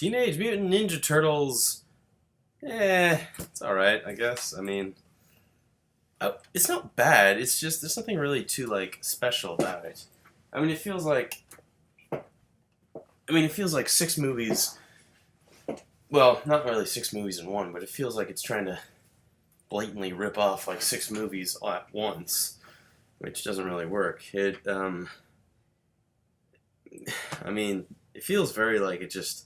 Teenage Mutant Ninja Turtles, it's alright, I guess. I mean, it's not bad, it's just there's something really too, like, special about it. I mean, it feels like. It feels like six movies. Well, not really six movies in one, but it feels like it's trying to blatantly rip off, like, six movies all at once, which doesn't really work. It feels very like it just.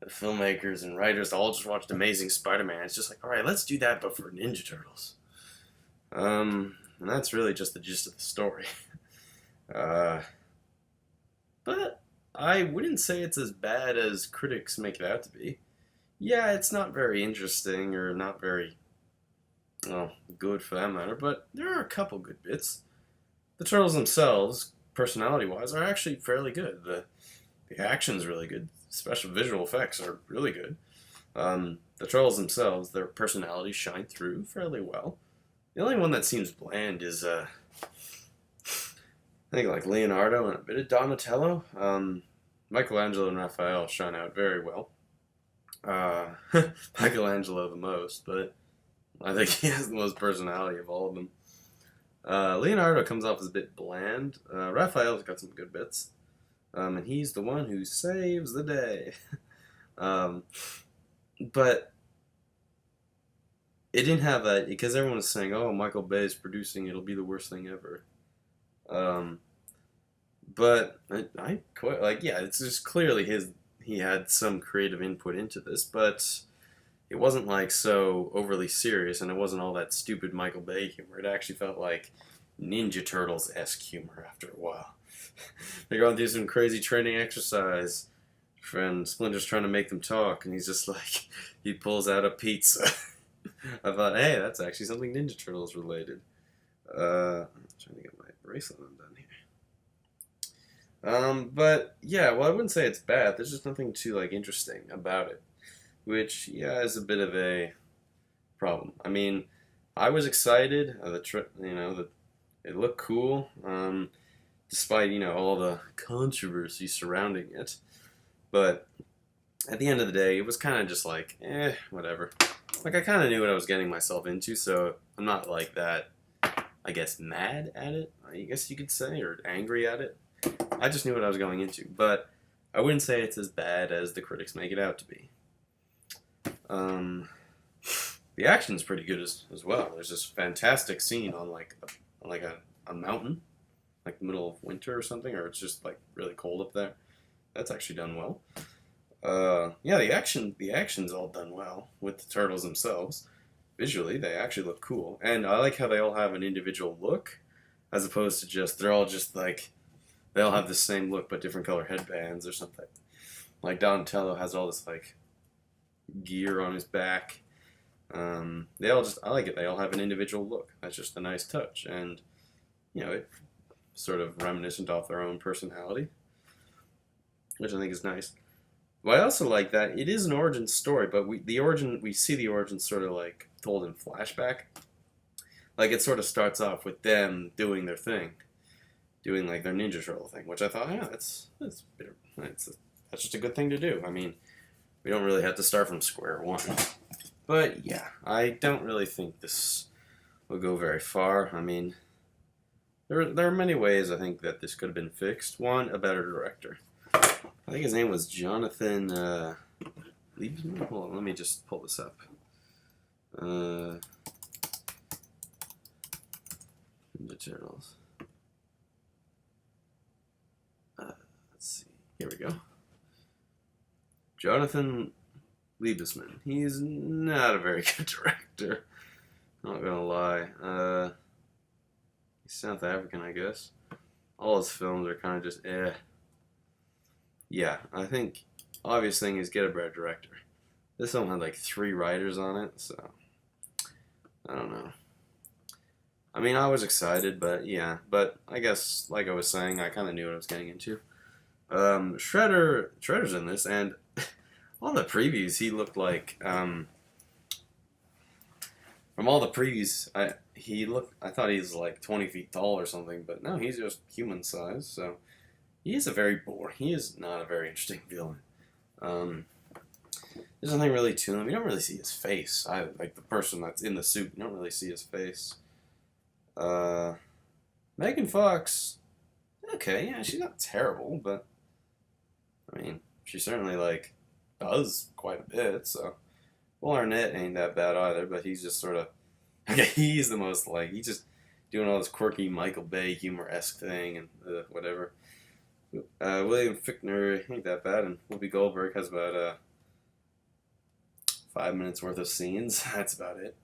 The filmmakers and writers all just watched Amazing Spider-Man. It's just like, all right, let's do that, but for Ninja Turtles. And that's really just the gist of the story. Uh, but I wouldn't say it's as bad as critics make it out to be. Yeah, it's not very interesting or not very, well, good for that matter, but there are a couple good bits. The Turtles themselves, personality-wise, are actually fairly good. The action's really good. Special visual effects are really good. The Turtles themselves, their personalities shine through fairly well. The only one that seems bland is, I think, like Leonardo and a bit of Donatello. Michelangelo and Raphael shine out very well. Michelangelo the most, but I think he has the most personality of all of them. Leonardo comes off as a bit bland. Raphael's got some good bits. And he's the one who saves the day. But it didn't have that, because everyone was saying, oh, Michael Bay's producing, it'll be the worst thing ever. But I quite, like, yeah, it's just clearly he had some creative input into this, but it wasn't like so overly serious, and it wasn't all that stupid Michael Bay humor. It actually felt like Ninja Turtles-esque humor after a while. They're going through some crazy training exercise. Friend Splinter's trying to make them talk, and he's just like, he pulls out a pizza. I thought, hey, that's actually something Ninja Turtles related. I'm trying to get my bracelet undone here. But yeah, well, I wouldn't say it's bad. There's just nothing too, like, interesting about it, which, yeah, is a bit of a problem. I mean, I was excited. It looked cool. Despite, all the controversy surrounding it. But at the end of the day, it was kind of just like, whatever. Like, I kind of knew what I was getting myself into, so I'm not like that, I guess, mad at it, I guess you could say, or angry at it. I just knew what I was going into, but I wouldn't say it's as bad as the critics make it out to be. The action's pretty good as well. There's this fantastic scene on, like a mountain, like the middle of winter or something, or it's just like really cold up there. That's actually done well. Yeah, the action's all done well with the turtles themselves. Visually, they actually look cool, and I like how they all have an individual look, as opposed to they're all just like they all have the same look but different color headbands or something. Like Donatello has all this like gear on his back. I like it. They all have an individual look. That's just a nice touch, and it sort of reminiscent off their own personality, which I think is nice. But I also like that it is an origin story, but we see the origin sort of like told in flashback. Like it sort of starts off with them doing their thing, doing like their Ninja Turtle thing, which I thought, yeah, that's just a good thing to do. I mean, we don't really have to start from square one. But yeah, I don't really think this will go very far. I mean, there are many ways I think that this could have been fixed. One, a better director. I think his name was Jonathan Liebesman? Hold on, let me just pull this up. Ninja Turtles. Let's see. Here we go. Jonathan Liebesman. He's not a very good director. Not gonna lie. He's South African, I guess. All his films are kind of just Yeah, I think obvious thing is get a better director. This film had like 3 writers on it, so I don't know. I mean, I was excited, but yeah. But I guess, like I was saying, I kind of knew what I was getting into. Shredder's in this, and all the previews, he looked like, from all the previews, I thought he was like 20 feet tall or something, but no, he's just human size, so he is not a very interesting villain. There's nothing really to him. You don't really see his face. I like the person that's in the suit. You don't really see his face. Uh, Megan Fox. Okay, yeah, she's not terrible, but I mean, she certainly like does quite a bit. So Will Arnett ain't that bad either, but he's just sort of okay. He's the most like he's just doing all this quirky Michael Bay humor esque thing and whatever. William Fichtner ain't that bad, and Whoopi Goldberg has about 5 minutes worth of scenes. That's about it.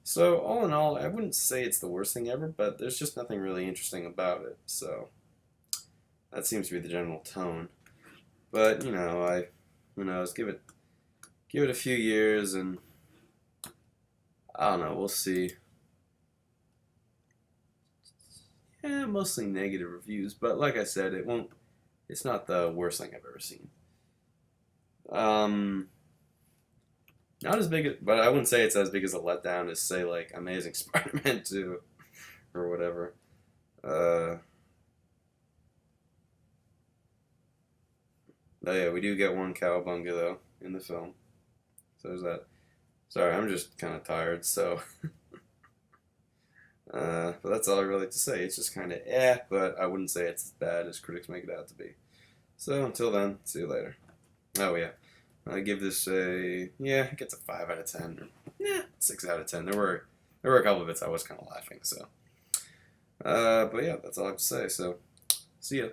So all in all, I wouldn't say it's the worst thing ever, but there's just nothing really interesting about it. So that seems to be the general tone. But who knows? Give it a few years, and I don't know. We'll see. Yeah, mostly negative reviews, but like I said, it won't. It's not the worst thing I've ever seen. Not as big, but I wouldn't say it's as big as a letdown as say like Amazing Spider-Man 2 or whatever. Uh, oh yeah, we do get one cowabunga though in the film, so there's that. Sorry, I'm just kind of tired, so. But that's all I really have to say. It's just kind of but I wouldn't say it's as bad as critics make it out to be. So until then, see you later. Oh yeah, I give this it gets a 5 out of 10 or 6 out of 10. There were a couple of bits I was kind of laughing. So, but yeah, that's all I have to say. So, see ya.